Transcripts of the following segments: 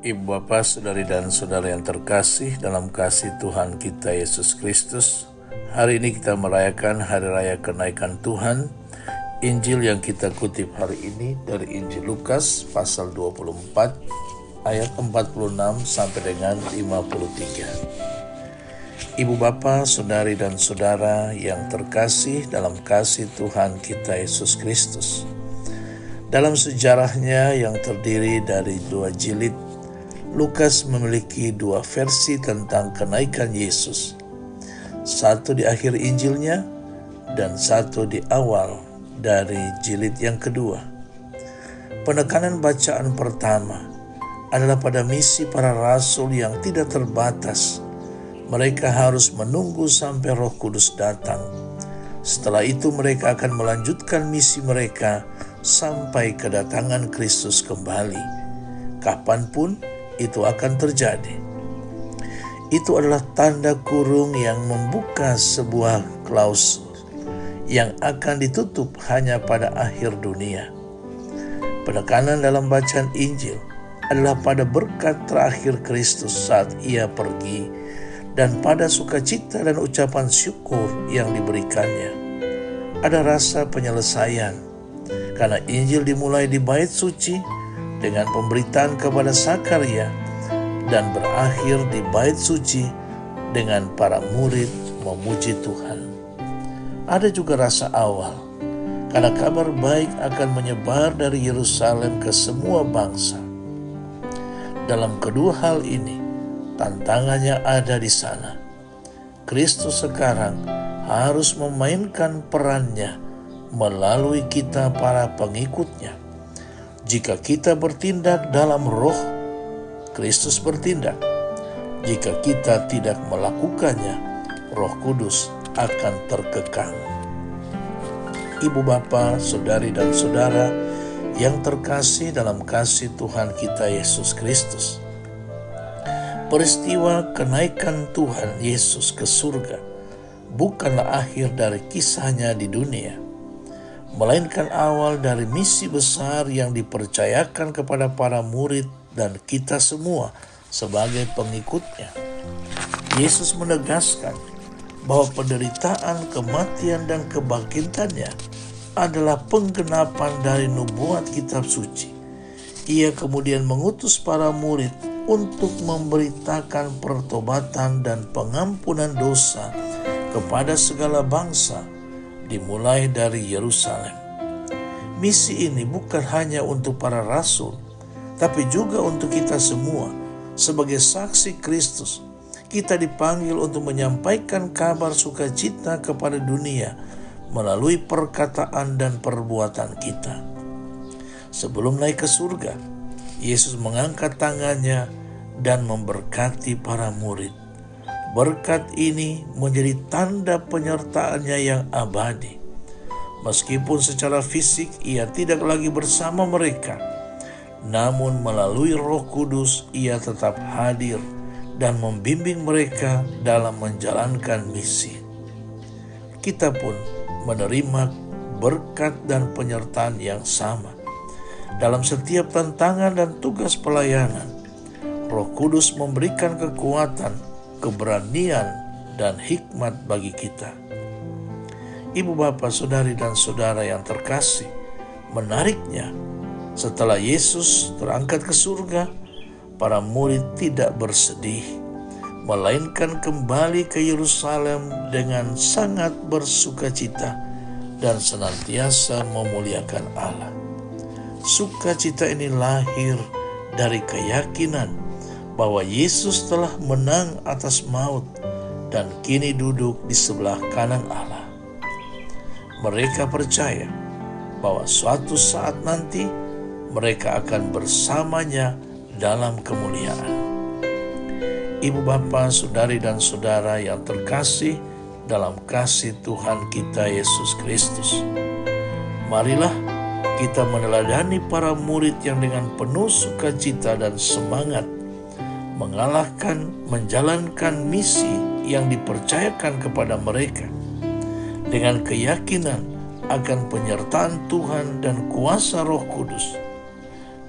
Ibu Bapak, Saudari dan Saudara yang terkasih dalam kasih Tuhan kita Yesus Kristus, hari ini kita merayakan Hari Raya Kenaikan Tuhan. Injil yang kita kutip hari ini dari Injil Lukas pasal 24 ayat 46 sampai dengan 53. Ibu Bapak, Saudari dan Saudara yang terkasih dalam kasih Tuhan kita Yesus Kristus, dalam sejarahnya yang terdiri dari 2 jilid, Lukas memiliki 2 versi tentang kenaikan Yesus. Satu di akhir Injilnya dan satu di awal dari jilid yang kedua. Penekanan bacaan pertama adalah pada misi para rasul yang tidak terbatas. Mereka harus menunggu sampai Roh Kudus datang. Setelah itu mereka akan melanjutkan misi mereka sampai kedatangan Kristus kembali. Kapanpun itu akan terjadi. Itu adalah tanda kurung yang membuka sebuah klausul yang akan ditutup hanya pada akhir dunia. Penekanan dalam bacaan Injil adalah pada berkat terakhir Kristus saat ia pergi dan pada sukacita dan ucapan syukur yang diberikannya. Ada rasa penyelesaian karena Injil dimulai di bait suci dengan pemberitaan kepada Sakaria dan berakhir di bait suci dengan para murid memuji Tuhan. Ada juga rasa awal karena kabar baik akan menyebar dari Yerusalem ke semua bangsa. Dalam kedua hal ini, tantangannya ada di sana. Kristus sekarang harus memainkan perannya melalui kita para pengikutnya. Jika kita bertindak dalam roh, Kristus bertindak. Jika kita tidak melakukannya, Roh Kudus akan terkekang. Ibu Bapa, Saudari dan Saudara yang terkasih dalam kasih Tuhan kita Yesus Kristus, peristiwa kenaikan Tuhan Yesus ke surga bukanlah akhir dari kisahnya di dunia, melainkan awal dari misi besar yang dipercayakan kepada para murid dan kita semua sebagai pengikutnya. Yesus menegaskan bahwa penderitaan, kematian, dan kebangkitannya adalah penggenapan dari nubuat kitab suci. Ia kemudian mengutus para murid untuk memberitakan pertobatan dan pengampunan dosa kepada segala bangsa, dimulai dari Yerusalem. Misi ini bukan hanya untuk para rasul, tapi juga untuk kita semua. Sebagai saksi Kristus, kita dipanggil untuk menyampaikan kabar sukacita kepada dunia melalui perkataan dan perbuatan kita. Sebelum naik ke surga, Yesus mengangkat tangannya dan memberkati para murid. Berkat ini menjadi tanda penyertaannya yang abadi. Meskipun secara fisik ia tidak lagi bersama mereka, namun melalui Roh Kudus ia tetap hadir dan membimbing mereka dalam menjalankan misi. Kita pun menerima berkat dan penyertaan yang sama. Dalam setiap tantangan dan tugas pelayanan, Roh Kudus memberikan kekuatan, keberanian, dan hikmat bagi kita. Ibu Bapak, Saudari dan Saudara yang terkasih, menariknya, setelah Yesus terangkat ke surga, para murid tidak bersedih, melainkan kembali ke Yerusalem dengan sangat bersukacita dan senantiasa memuliakan Allah. Sukacita ini lahir dari keyakinan bahwa Yesus telah menang atas maut dan kini duduk di sebelah kanan Allah. Mereka percaya bahwa suatu saat nanti mereka akan bersamanya dalam kemuliaan. Ibu Bapa, Saudari dan Saudara yang terkasih dalam kasih Tuhan kita Yesus Kristus, marilah kita meneladani para murid yang dengan penuh sukacita dan semangat menjalankan misi yang dipercayakan kepada mereka dengan keyakinan akan penyertaan Tuhan dan kuasa Roh Kudus.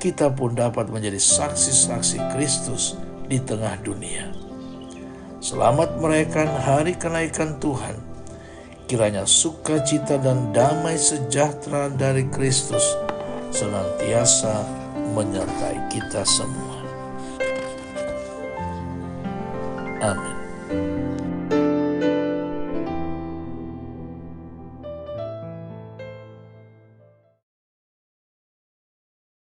kita pun dapat menjadi saksi-saksi Kristus di tengah dunia. Selamat merayakan hari kenaikan Tuhan. Kiranya sukacita dan damai sejahtera dari Kristus senantiasa menyertai kita semua. Amin.